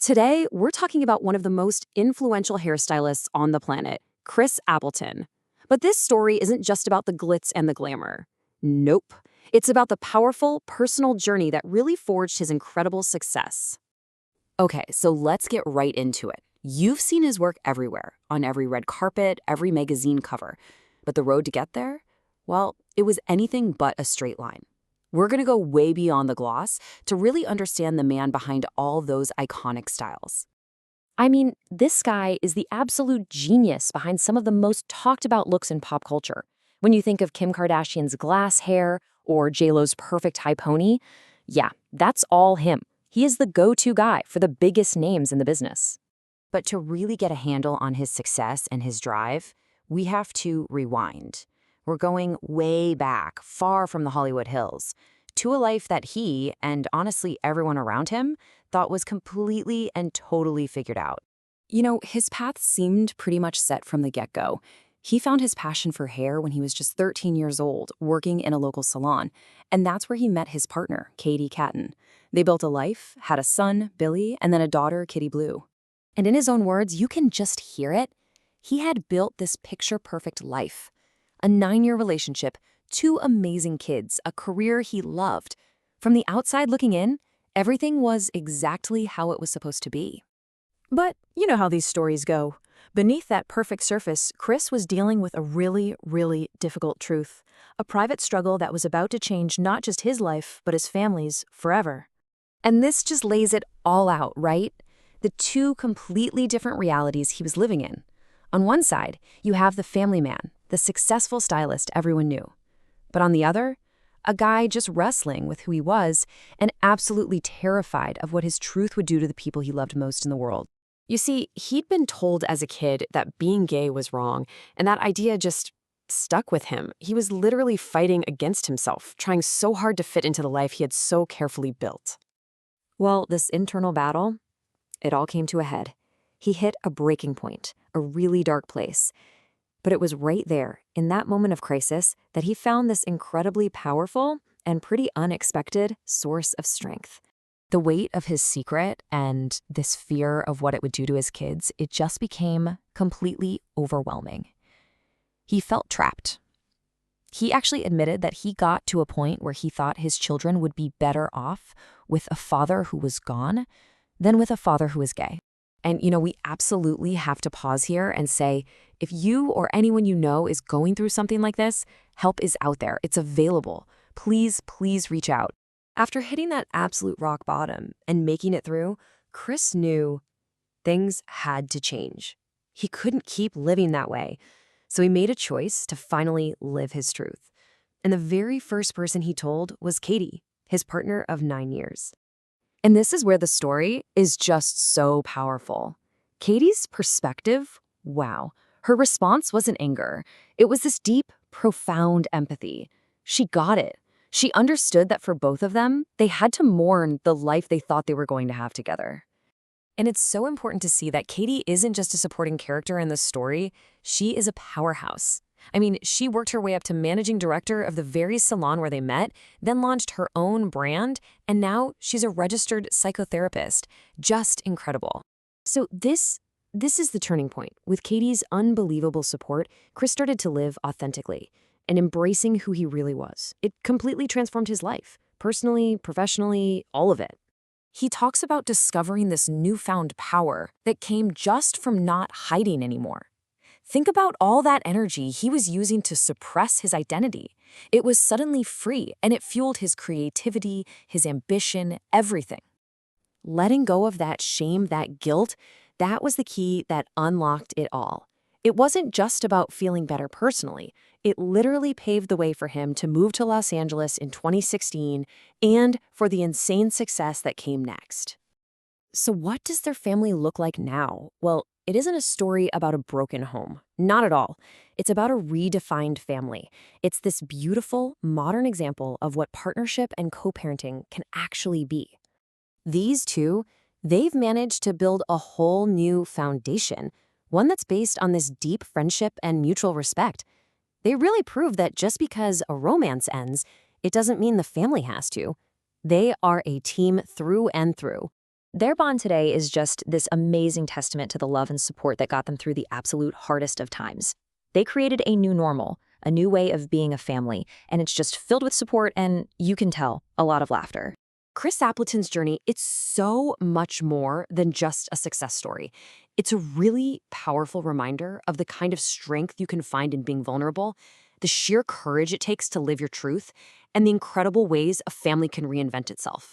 Today, we're talking about one of the most influential hairstylists on the planet, Chris Appleton. But this story isn't just about the glitz and the glamour. Nope. It's about the powerful, personal journey that really forged his incredible success. Okay, so let's get right into it. You've seen his work everywhere, on every red carpet, every magazine cover. But the road to get there? Well, it was anything but a straight line. We're going to go way beyond the gloss to really understand the man behind all those iconic styles. I mean, this guy is the absolute genius behind some of the most talked about looks in pop culture. When you think of Kim Kardashian's glass hair or JLo's perfect high pony, yeah, that's all him. He is the go-to guy for the biggest names in the business. But to really get a handle on his success and his drive, we have to rewind. We're going way back, far from the Hollywood hills, to a life that he, and honestly everyone around him, thought was completely and totally figured out. You know, his path seemed pretty much set from the get-go. He found his passion for hair when he was just 13 years old, working in a local salon, and that's where he met his partner, Katie Catton. They built a life, had a son, Billy, and then a daughter, Kitty Blue. And in his own words, you can just hear it. He had built this picture-perfect life. A 9-year relationship, 2 amazing kids, a career he loved. From the outside looking in, everything was exactly how it was supposed to be. But you know how these stories go. Beneath that perfect surface, Chris was dealing with a really, really difficult truth. A private struggle that was about to change not just his life, but his family's forever. And this just lays it all out, right? The 2 completely different realities he was living in. On one side, you have the family man, the successful stylist everyone knew. But on the other, a guy just wrestling with who he was and absolutely terrified of what his truth would do to the people he loved most in the world. You see, he'd been told as a kid that being gay was wrong, and that idea just stuck with him. He was literally fighting against himself, trying so hard to fit into the life he had so carefully built. Well, this internal battle, it all came to a head. He hit a breaking point, a really dark place. But it was right there, in that moment of crisis, that he found this incredibly powerful and pretty unexpected source of strength. The weight of his secret and this fear of what it would do to his kids, it just became completely overwhelming. He felt trapped. He actually admitted that he got to a point where he thought his children would be better off with a father who was gone than with a father who was gay. And, you know, we absolutely have to pause here and say, if you or anyone you know is going through something like this, help is out there. It's available. Please, please reach out. After hitting that absolute rock bottom and making it through, Chris knew things had to change. He couldn't keep living that way. So he made a choice to finally live his truth. And the very first person he told was Katie, his partner of 9 years. And this is where the story is just so powerful. Katie's perspective, wow. Her response wasn't anger. It was this deep, profound empathy. She got it. She understood that for both of them, they had to mourn the life they thought they were going to have together. And it's so important to see that Katie isn't just a supporting character in this story. She is a powerhouse. I mean, she worked her way up to managing director of the very salon where they met, then launched her own brand, and now she's a registered psychotherapist. Just incredible. So this is the turning point. With Katie's unbelievable support, Chris started to live authentically and embracing who he really was. It completely transformed his life, personally, professionally, all of it. He talks about discovering this newfound power that came just from not hiding anymore. Think about all that energy he was using to suppress his identity. It was suddenly free, and it fueled his creativity, his ambition, everything. Letting go of that shame, that guilt, that was the key that unlocked it all. It wasn't just about feeling better personally. It literally paved the way for him to move to Los Angeles in 2016 and for the insane success that came next. So what does their family look like now? Well, it isn't a story about a broken home. Not at all. It's about a redefined family. It's this beautiful, modern example of what partnership and co-parenting can actually be. These two, they've managed to build a whole new foundation, one that's based on this deep friendship and mutual respect. They really prove that just because a romance ends, it doesn't mean the family has to. They are a team through and through. Their bond today is just this amazing testament to the love and support that got them through the absolute hardest of times. They created a new normal, a new way of being a family, and it's just filled with support and, you can tell, a lot of laughter. Chris Appleton's journey, it's so much more than just a success story. It's a really powerful reminder of the kind of strength you can find in being vulnerable, the sheer courage it takes to live your truth, and the incredible ways a family can reinvent itself.